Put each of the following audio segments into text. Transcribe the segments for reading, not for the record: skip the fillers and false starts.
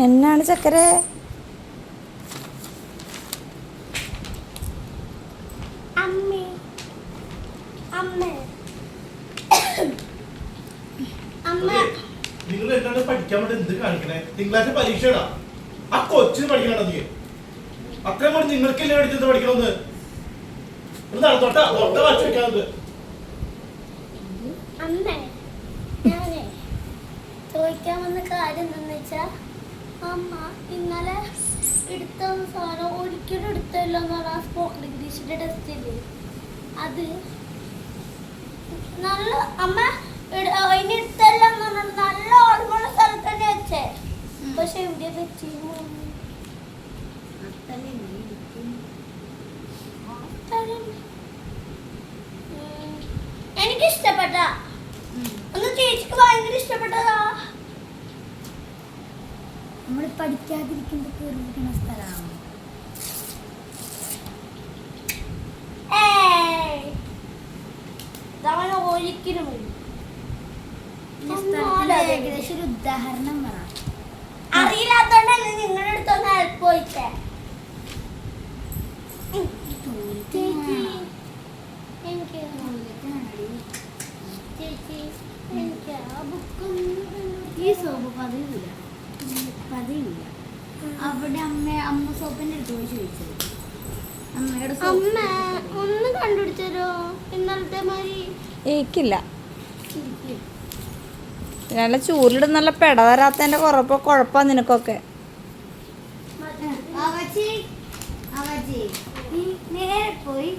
എന്നാണ് ചക്കര? നിങ്ങൾ എന്താണ് പഠിക്കാൻ വേണ്ടി എന്ത് കാണിക്കണേ? തിങ്കളാഴ്ച പരീക്ഷയാ. ആ കൊച്ചിന് പഠിക്കണോ നീ? അത്രയും കൂടി നിങ്ങൾക്കല്ലേ എടുത്തിട്ട് പഠിക്കണമെന്ന് നടത്തോട്ടാ തൊട്ട വച്ച് വെക്കാറുണ്ട്. ചോദിക്കാൻ വന്ന കാര്യം എന്താന്ന് വെച്ചാ, അമ്മ ഇന്നലെ എടുത്ത സാധനം ഒരിക്കലും എടുത്തല്ലോ എന്ന് പറഞ്ഞാൽ സ്പോക്കൺ ഇംഗ്ലീഷിന്റെ ടെസ്റ്റില് അത് നല്ല അമ്മ ഇനി എടുത്തല്ല എന്ന് പറഞ്ഞാൽ നല്ല ഓർമ്മയുള്ള സ്ഥലത്ത് തന്നെ വെച്ചേ. പക്ഷെ എവിടെ വെച്ചു എനിക്ക് ഇഷ്ടപ്പെട്ട ഒന്ന് ചേച്ചിക്ക് ഭയങ്കര ഇഷ്ടപ്പെട്ടതാ. നമ്മൾ പഠിക്കാതിരിക്കുമ്പോ കേറിയിരിക്കുന്ന സ്ഥലമാണ്. ഒരിക്കലും ഏകദേശം ഒരു ഉദാഹരണം പറ. അറിയില്ലാത്തോണ്ടല്ലേ നിങ്ങളുടെ അടുത്തൊന്ന് ഹെൽപ്പ് ചോദിച്ചേ. ചേച്ചി എനിക്ക് ചേച്ചി എനിക്ക് ആ ബുക്കൊന്നും ഈ സോപ്പ് പതിവില്ല. അവിടെ അമ്മ സോപ്പിന്റെ അടുത്ത് പോയി ചോദിച്ചത്. അമ്മ ഒന്ന് കണ്ടുപിടിച്ചോ ഇന്നലത്തെ മാതിരി. ഏക്കില്ല. നല്ല ചൂരിലിടും നല്ല പെട തരാത്തതിന്റെ കുഴപ്പാ നിനക്കൊക്കെ. നേരെ പോയി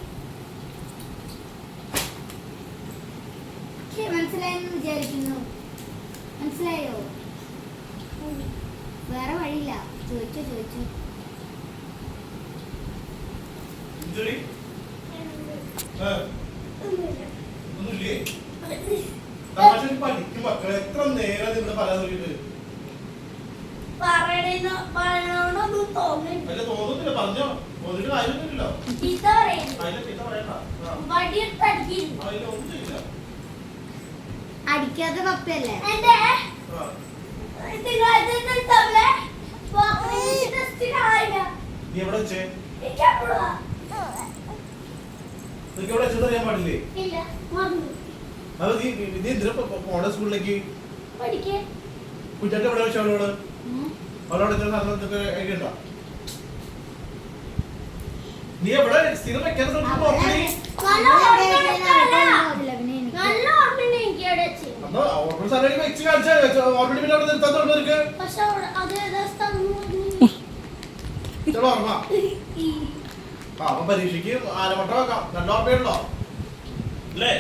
മനസ്സിലായെന്ന് വിചാരിക്കുന്നു. മനസ്സിലായോ? വേറെ വഴിയില്ല. ചോദിച്ചു എത്ര നേരം നിങ്ങൾ പറയാൻ തോന്നുന്നില്ല. പറഞ്ഞോ തോന്നിട്ട് കാര്യമൊന്നുമില്ലല്ലോ. അടിക്കാത്ത പപ്പയല്ലേ? നീ എവിടെ വെച്ചേ? നിനക്ക് എവിടെ വെച്ചെന്നറിയാൻ പാടില്ലേ? അത് നീ എന്തിനാ പോണ സ്കൂളിലേക്ക്? കുറ്റത്തെ എവിടെ വെച്ച അവളോട്? അവളോട് എഴുതിണ്ടോ? നീ എവിടെ സ്ഥിരം വെക്കാൻ പരീക്ഷയ്ക്ക് ആനവട്ട വെക്കാം. 2 ഓർമ്മയുണ്ടോ അല്ലേ?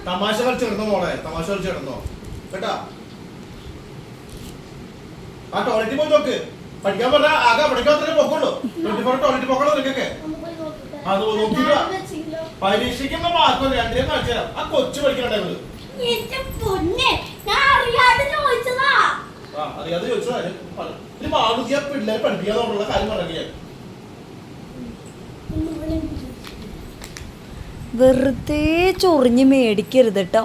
തമാശ കളിച്ച് കിടന്നോ മോളെ, തമാശ കളിച്ച് കിടന്നോ കേട്ടാ. ആ ടോയ്ലറ്റിൽ പോയി നോക്ക്. പഠിക്കാൻ പറഞ്ഞാൽ ആകെ പഠിക്കാത്തേ പൊക്കുള്ളൂ. 24 ടോയ്ലറ്റിൽ പൊക്കണോ നിനക്കൊക്കെ? അത് നോക്കില്ല. പരീക്ഷയ്ക്ക് മാർക്ക് 2 കാണിച്ചു തരാം. ആ കൊച്ചു പഠിക്കണ്ടായിരുന്നു. അറിയാതെ ചോദിച്ചോ. മാറുതിയ പിള്ളേരെ പഠിപ്പിക്കാന്നുള്ള കാര്യം പറഞ്ഞ വെറുതെ ചൊറിഞ്ഞ് മേടിക്കരുത് കേട്ടോ.